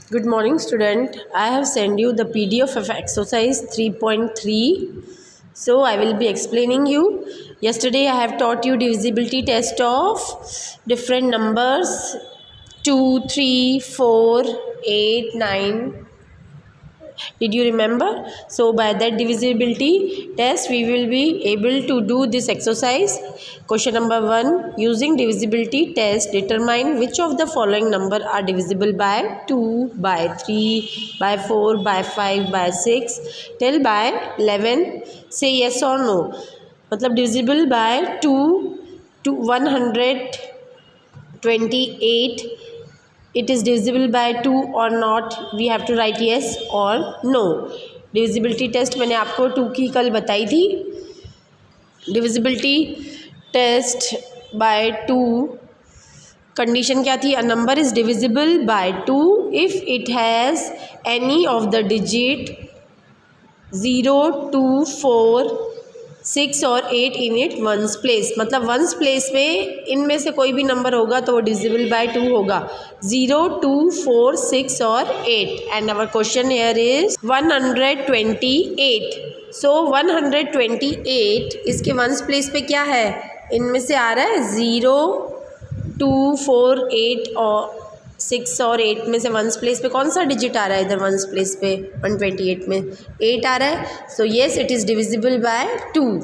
Good morning, student. I have sent you the PDF of exercise 3.3. So I will be explaining you. Yesterday I have taught you divisibility test of different numbers 2, 3, 4, 8, 9. Did you remember? So by that divisibility test we will be able to do this exercise. Question number 1, using divisibility test determine which of the following number are divisible by 2, by 3, by 4, by 5, by 6 till by 11. Say yes or no. मतलब divisible by 2 to 128, it is divisible by 2 or not, we have to write yes or no. divisibility test मैंने आपको 2 की कल बताई थी. divisibility test by 2 condition क्या थी? A number is divisible by 2 if it has any of the digit 0, 2, 4, 6 और 8 in it ones place. मतलब वंस प्लेस में इनमें से कोई भी नंबर होगा तो वो डिविजिबल बाय 2 होगा. 0, 2, 4, 6 और 8. And our question here is 128. So 128 इसके वंस प्लेस पे क्या है? इनमें से आ रहा है 0, 2, 4, 8 और 6 और 8 में से वंस प्लेस पे कौन सा डिजिट आ रहा है? इधर वंस प्लेस पे 128 में 8 आ रहा है. So yes it is divisible by 2.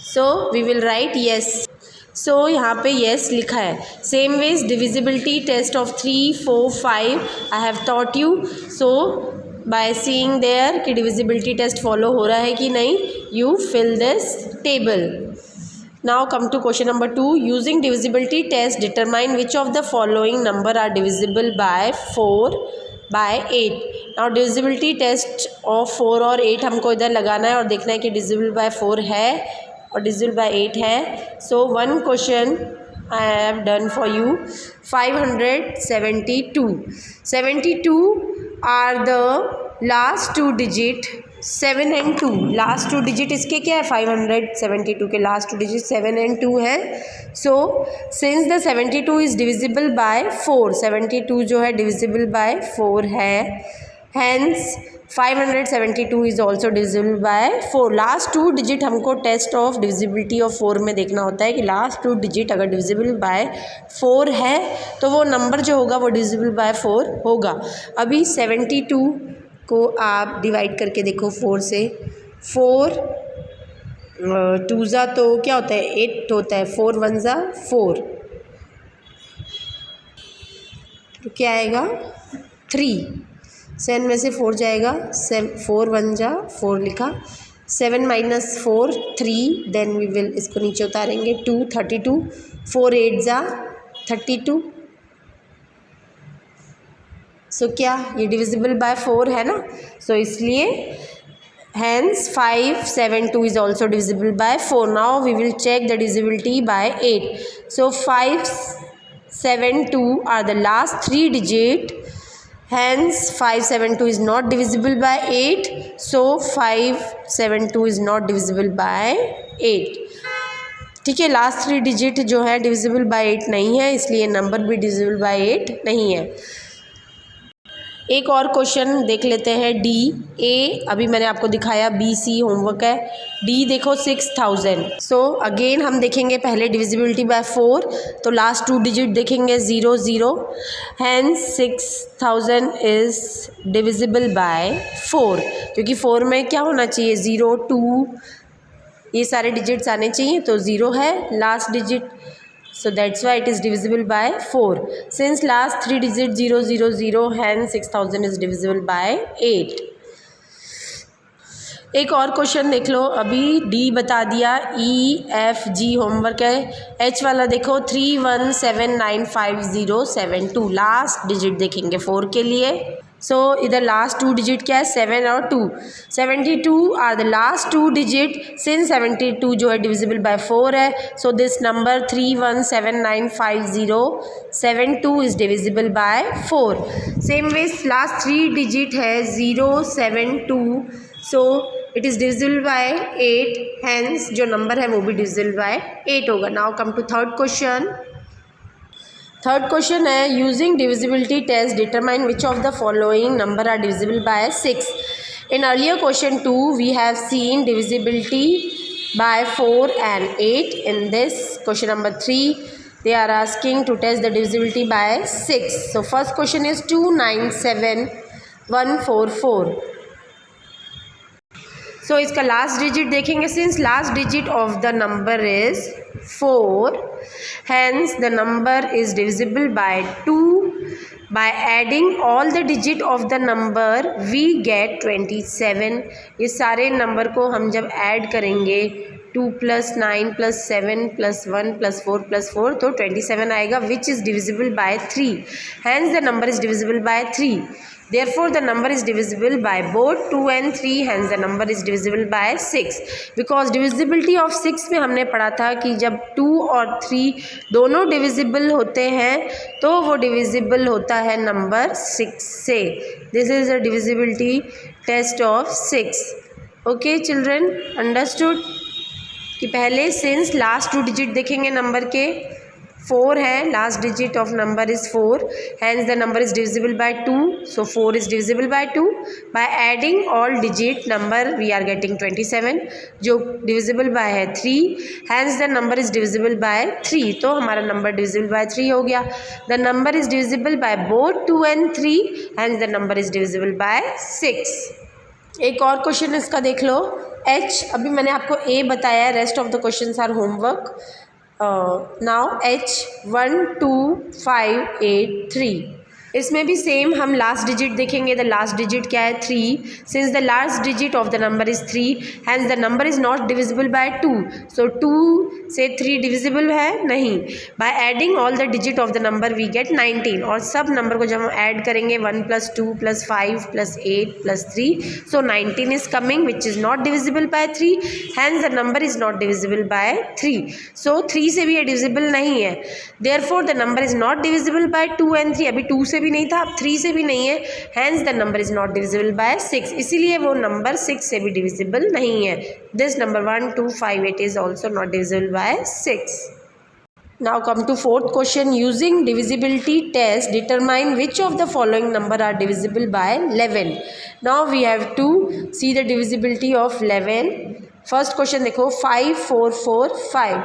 So we will write yes. So यहाँ पे येस लिखा है. Same ways divisibility test of 3, 4, 5 I have taught you. So by seeing there कि डिविजिबिलिटी टेस्ट फॉलो हो रहा है कि नहीं, you fill this table. Now come to question number 2. Using divisibility test determine which of the following number are divisible by 4, by 8. Now divisibility test of 4 और 8 हमको इधर लगाना है और देखना है कि divisible by 4 है और divisible by 8 है. So one question I have done for you. 572. 72 are the last two digit 7 and 2. Last 2 digit इसके क्या है? 572 के लास्ट 2 डिजिट 7 and 2 है. So since the 72 is divisible by 4, 72 जो है डिविजिबल बाय 4 है, hence 572 is also divisible by 4. Last 2 digit हमको test of divisibility of 4 में देखना होता है कि लास्ट 2 डिजिट अगर डिविजिबल बाय 4 है तो वो नंबर जो होगा वो डिविजिबल बाय 4 होगा. अभी 72 को आप डिवाइड करके देखो 4 से. 4 2 ज़ा तो क्या होता है? 8 होता है. 4 1 ज़ा 4 तो क्या आएगा? 3. 7 में से 4 जाएगा. 4 1 ज़ा 4 लिखा. 7 माइनस 4 3. देन वी विल इसको नीचे उतारेंगे. 2 32. 4 8 ज़ा 32. सो क्या ये डिविजिबल बाय 4 है ना? सो इसलिए hence 572 is also divisible by 4. Now we will check the divisibility by 8. So 572 are the last 3 digit. Hence 572 is not divisible by 8. So 572 is not divisible by 8. ठीक है, लास्ट 3 डिजिट जो है divisible by 8 नहीं है, इसलिए number भी divisible by 8 नहीं है. एक और क्वेश्चन देख लेते हैं. डी ए अभी मैंने आपको दिखाया, बी सी होमवर्क है. डी देखो 6000. सो अगेन हम देखेंगे पहले डिविजिबिलिटी बाय 4 तो लास्ट 2 डिजिट देखेंगे 0 0. हैंस 6000 इज़ डिविजिबल बाय 4 क्योंकि 4 में क्या होना चाहिए? 0 2 ये सारे डिजिट्स आने चाहिए तो 0 है last digit. So that's why it is divisible by 4. Since last 3 digit 0 0 0, hence 6000 is divisible by 8. एक और क्वेश्चन देख लो. अभी डी बता दिया, ई एफ जी होमवर्क है. एच वाला देखो 31795072. लास्ट डिजिट देखेंगे 4 के लिए. सो इधर लास्ट 2 डिजिट क्या है? 7 और 2. 72 are the last 2 digit. Since 72 जो है डिविजिबल बाय 4 है, so this number 31795072 is divisible by 4. Same ways last 3 digit है 0 7 2. So it is divisible by 8. Hence जो नंबर है वो भी डिविजिबल बाय 8 होगा. Now come to third question. Third question है using divisibility test determine which of the following number are divisible by 6. In earlier question 2 we have seen divisibility by 4 and 8. In this question number 3 they are asking to test the divisibility by 6. So first question is 297144. So इसका last digit देखेंगे. Since last digit of the number is 4 hence the number is divisible by 2. By adding all the digit of the number we get 27. ये सारे number को हम जब add करेंगे 2 + 9 + 7 + 1 + 4 + 4 तो 27 आएगा which is divisible by 3. Hence the number is divisible by 3. Therefore the number is divisible by both 2 and 3. Hence the number is divisible by 6. Because divisibility of 6 में हमने पढ़ा था कि जब 2 और 3 दोनों divisible होते हैं तो वो divisible होता है नंबर 6 से. This is a divisibility test of 6. Okay children, understood? कि पहले सिंस लास्ट 2 डिजिट देखेंगे नंबर के 4 है, last digit of number is 4. Hence the number is divisible by 2. So 4 is divisible by 2. By adding all digit number we are getting 27 जो divisible by है 3. Hence the number is divisible by 3. तो हमारा number divisible by 3 हो गया. The number is divisible by both 2 and 3. Hence the number is divisible by 6. एक और question इसका देख लो. H अभी मैंने आपको A बताया, rest of the questions are homework. Now H 1 2 5 8 3. इसमें भी सेम हम लास्ट डिजिट देखेंगे. द लास्ट डिजिट क्या है 3. Since the last digit of the number is 3 hence the number is not divisible by 2. So 2 से 3 divisible है नहीं. By adding all the digit of the number we get 19. और सब number को जब हम ऐड करेंगे 1 + 2 + 5 + 8 + 3 so 19 is coming which is not divisible by 3. Hence the number is not divisible by 3. So 3 से भी ये डिविजिबल नहीं है. Therefore the number is not divisible by 2 and 3. अभी 2 से भी नहीं था, अब 3 से भी नहीं है. Hence the number is not divisible by 6. इसीलिए वो नंबर 6 से भी डिविजिबल नहीं है. This number 1 2 5 8 is also not divisible by 6. Now come to fourth question. Using divisibility test determine which of the following number are divisible by 11. Now we have to see the divisibility of 11. First question देखो 5 4 4 5.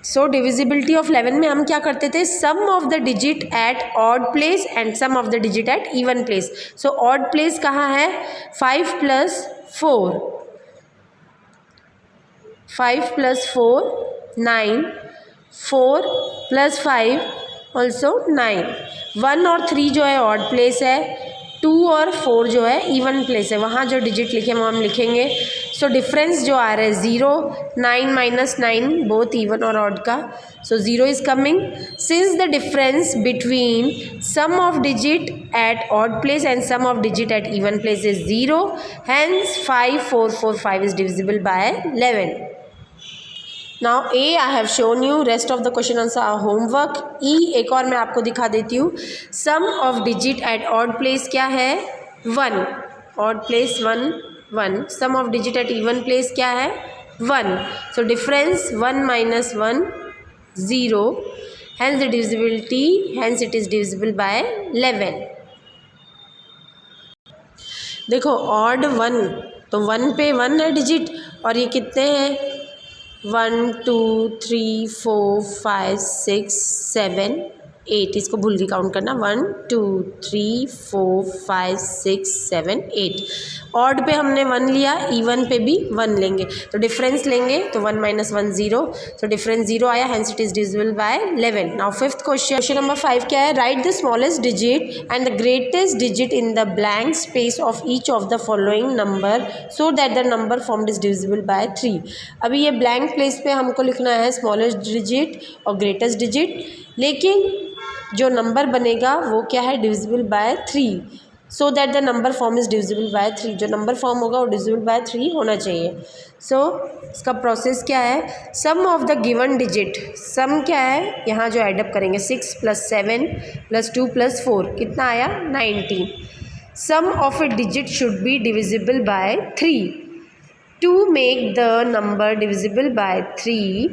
सो divisibility of 11 में हम क्या करते थे, sum of the digit at odd place and sum of the digit at even place. So odd place कहाँ है, 5 + 4 5 + 4 9 4 + 5 also 9. 1 और 3 जो है ऑड प्लेस है, 2 और 4 जो है इवन प्लेस है. वहाँ जो डिजिट लिखे वो हम लिखेंगे. सो डिफरेंस जो आ रहा है 0 9 - 9 बोथ इवन और ऑड का. So 0 is coming. Since the difference between sum of digit at odd place and sum of digit at even place is 0 hence 5 4 4 5 is divisible by 11. Now A I have shown you, rest of the question answer are homework. E एक और मैं आपको दिखा देती हूँ. Sum of digit at odd place क्या है 1. Odd place 1 1. Some of digit at even place क्या है 1. So difference 1 - 1 0. Hence the divisibility hence it is divisible by 11. देखो ऑड 1 तो 1 पे 1 है डिजिट और ये कितने हैं 1 2 3 4 5 6 7 8. इसको भूल के काउंट करना 1 2 3 4 5 6 7 8. ऑड पे हमने 1 लिया, इवन पे भी 1 लेंगे तो डिफरेंस लेंगे तो 1 - 1 0. सो डिफरेंस 0 आया, hence it is divisible by 11. Now fifth question number 5 क्या है, right the smallest digit and the greatest digit in the blank space of each of the following number so that the number formed is divisible by 3. अभी ये blank place पे हमको लिखना है smallest digit और greatest digit, लेकिन जो number बनेगा वो क्या है divisible by 3. So that the number form is divisible by 3. जो नंबर फॉर्म होगा वो डिविजिबल बाय 3 होना चाहिए. सो इसका प्रोसेस क्या है, सम ऑफ द गिवन डिजिट, सम क्या है यहाँ जो एडअप करेंगे 6 + 7 + 2 + 4 कितना आया 19. Sum of a digit should be divisible by 3. To make the number divisible by 3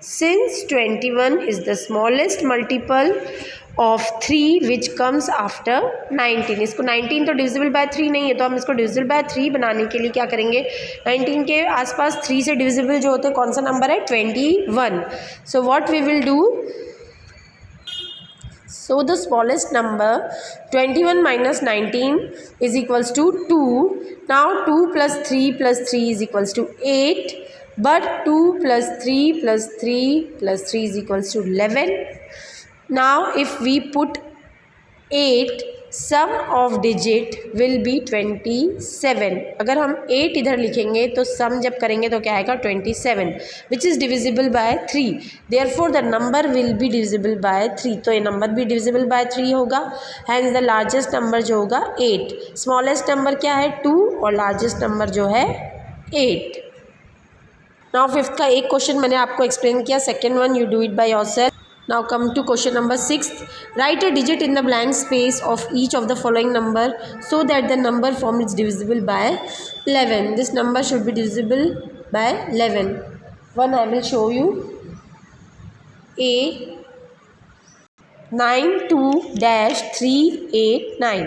Since 21 is the smallest multiple of 3 which comes after 19, इसको 19 तो डिविजिबल बाय 3 नहीं है, तो हम इसको डिविजिबल बाय 3 बनाने के लिए क्या करेंगे, 19 के आसपास 3 से डिविजिबल जो होते हैं कौन सा नंबर है, 21. So what we will do, so the smallest number 21 minus 19 is equals to 2. Now 2 plus 3 is equals to 8, but 2 plus 3 is equals to 11. Now if we put 8, sum of digit will be 27. अगर हम 8 इधर लिखेंगे तो सम जब करेंगे तो क्या आएगा 27, which is divisible by 3. Therefore the number will be divisible by 3. तो ये नंबर भी डिविजिबल बाय 3 होगा. हैंस द लार्जेस्ट नंबर जो होगा 8. स्मॉलेस्ट नंबर क्या है 2 और लार्जेस्ट नंबर जो है 8. नाउ फिफ्थ का एक क्वेश्चन मैंने आपको एक्सप्लेन किया, second one you do it by yourself. Now come to question number 6. Write a digit in the blank space of each of the following number so that the number form is divisible by 11. This number should be divisible by 11. One I will show you. A 92-389.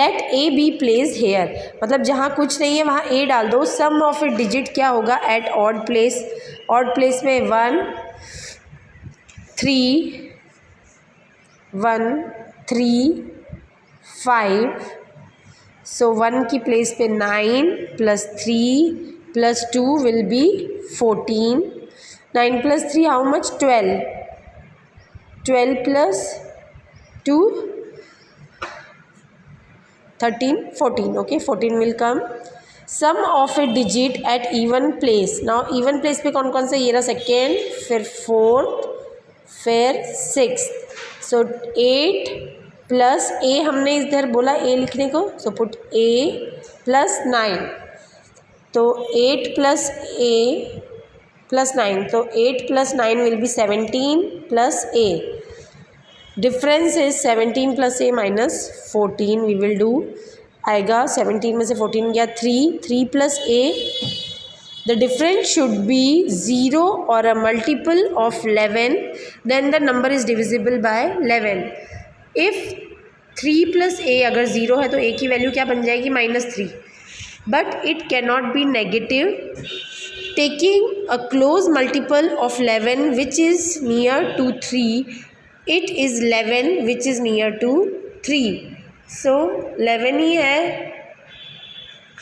Let A be placed here. मतलब जहाँ कुछ नहीं है वहाँ A डाल दो. Sum of a digit क्या होगा at odd place. Odd place में 1 3 1 3 5. सो 1 की प्लेस पे 9 plus 3 plus 2 will be 14. 9 plus 3 how much 12. 12 plus 2 13 14. Okay 14 will come. Sum of a digit at even place. Now even place पे कौन कौन से, ये रहा सेकेंड, फिर फोर्थ, फिर 6. सो 8 प्लस ए, हमने इधर बोला ए लिखने को, सो पुट ए प्लस 9. तो 8 प्लस ए प्लस 9, तो 8 plus 9 will be 17 plus A. Difference is 17 plus A minus 14. We will do, आएगा 17 में से 14 गया 3 plus A. The difference should be 0 or a multiple of 11. Then the number is divisible by 11. If 3 plus a अगर 0 है तो a की value क्या बन जाएगी, -3. But it cannot be negative. Taking a close multiple of 11 which is near to 3, it is 11 which is near to 3. So 11 ही है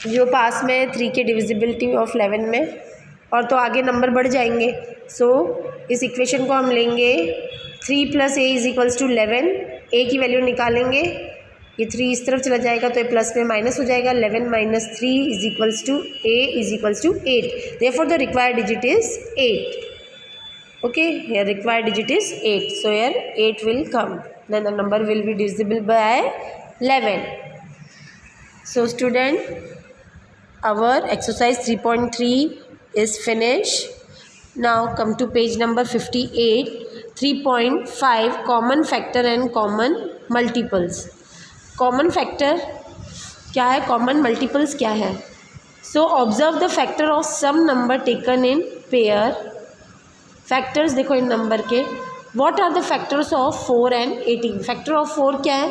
जो पास में 3 के डिविजिबिलिटी ऑफ 11 में, और तो आगे नंबर बढ़ जाएंगे. सो इस इक्वेशन को हम लेंगे 3 plus A is equals to 11. A की वैल्यू निकालेंगे, ये 3 इस तरफ चला जाएगा तो ये प्लस में माइनस हो जाएगा. 11 minus 3 is equals to A is equals to 8. Therefore the required digit is 8. Okay, here required digit is 8. So here 8 will come. Then the number will be divisible by 11. So student, our exercise 3.3 is finished. Now come to page number 58. 3.5 common factor and common multiples. Common factor क्या है, common multiples क्या है. So observe the factor of some number taken in pair. Factors देखो इन number के. What are the factors of 4 and 18? Factor of 4 क्या है,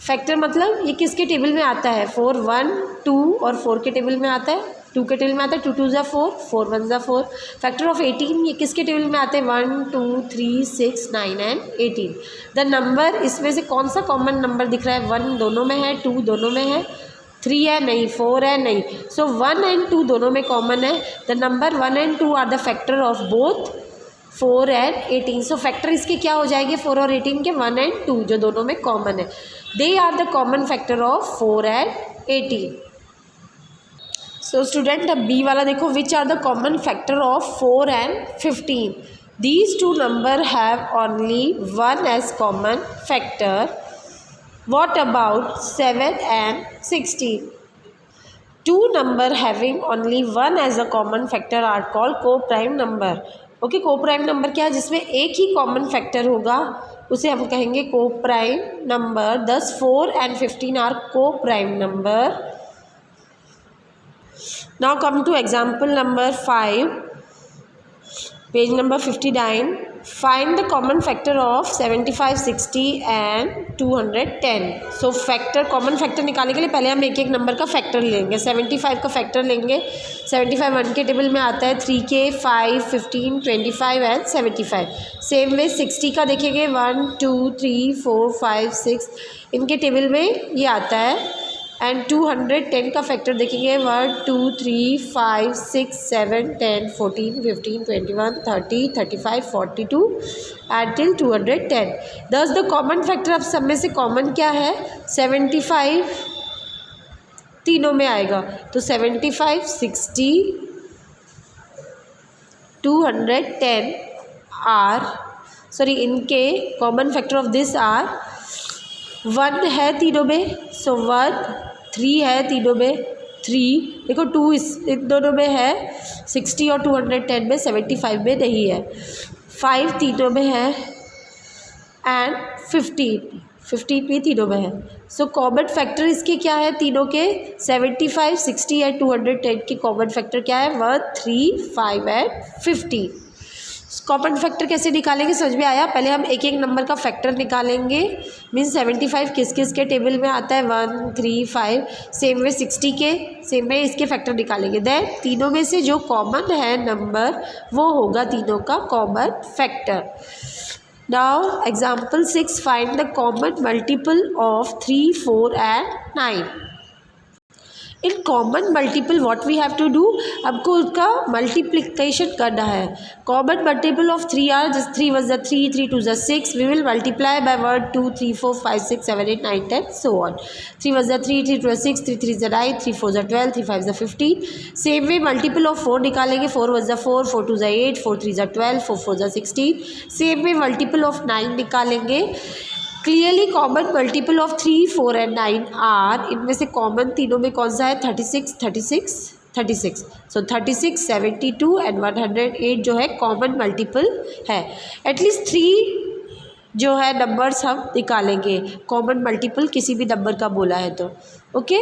factor मतलब ये किसके टेबल में आता है, 4 1 2 और 4 के टेबल में आता है, 2 के टेबल में आता है, 2 2 ज़ा 4 4 1 ज़ा 4. फैक्टर ऑफ 18 ये किसके टेबल में आते हैं, 1 2 3 6 9 एंड 18. द नंबर, इसमें से कौन सा कॉमन नंबर दिख रहा है, 1 दोनों में है, 2 दोनों में है, 3 है नहीं, 4 है नहीं. सो 1 एंड 2 दोनों में कॉमन है. The number 1 and 2 are the factor of both 4 and 18. So factor इसके क्या हो जाएंगे, 4 और 18 के 1 एंड 2 जो दोनों में कॉमन है. They are the common factor of 4 and 18. So student, अब B वाला देखो, which are the common factor of 4 and 15. These two number have only one as common factor. What about 7 and 16? Two number having only one as a common factor are called co-prime number. Okay, co-prime number क्या है, जिसमें एक ही common factor होगा उसे हम कहेंगे coprime number. 10 4 and 15 are coprime number. Now come to example number 5. Page number 59, find the common factor of 75, 60 and 210। So factor, common factor निकालने के लिए पहले हम एक एक नंबर का फैक्टर लेंगे। 75 का फैक्टर लेंगे। 75 1 के टेबल में आता है 3k, 5, 15, 25 एंड 75। सेम वे 60 का देखेंगे 1, 2, 3, 4, 5, 6 इनके टेबल में ये आता है। एंड 210 का फैक्टर देखेंगे 1, 2, 3, 5, 6, 7, 10, 14, 15, 21, 30, 35, 42 until 210। दस द कॉमन फैक्टर, अब सब में से कॉमन क्या है? 75 तीनों में आएगा, तो 75, 60, 210 आर सॉरी इनके common factor of this are 1 है तीनों में, सो 1, 3 है तीनों में, 3 देखो 2 इन दोनों में है, 60 और 210 में, 75 में नहीं है, 5 तीनों में है एंड 15 भी तीनों में है। सो कॉमन फैक्टर इसके क्या है तीनों के? 75, 60 एंड 210 के कॉमन फैक्टर क्या है? 1, 3, 5 एंड 15। कॉमन फैक्टर कैसे निकालेंगे समझ में आया? पहले हम एक एक नंबर का फैक्टर निकालेंगे। मीन्स 75 किस किस के टेबल में आता है? 1, 3, 5। सेम वे 60 के, सेम वे इसके फैक्टर निकालेंगे। देन तीनों में से जो कॉमन है नंबर वो होगा तीनों का common factor. Now example 6, find the common multiple of 3, 4 and 9। In common multiple what we have to do, आपको उसका मल्टीप्लिकेशन करना है। कॉमन मल्टीपल ऑफ 3 आर, जैसे 3 was the 3, 3 2 the 6, we will multiply by 1, 2, 3, 4, 5, 6, 7, 8, 9, 10 so on। 3 was the 3, 3 2 the 6, 3 3 the 9, 3 4 the 12, 3 5 the 15। Same way multiple of 4 निकालेंगे। 4 was the 4, 4 2 the 8, 4 3 the 12, 4 4 the 16। Same way multiple of 9 निकालेंगे। Clearly common multiple of 3, 4 and 9 are, इनमें से common तीनों में कौन सा है? 36, 36, 36। सो 36, 72 and 108 जो है कॉमन मल्टीपल है। एटलीस्ट 3 जो है नंबर्स हम निकालेंगे कॉमन मल्टीपल किसी भी नंबर का बोला है तो। ओके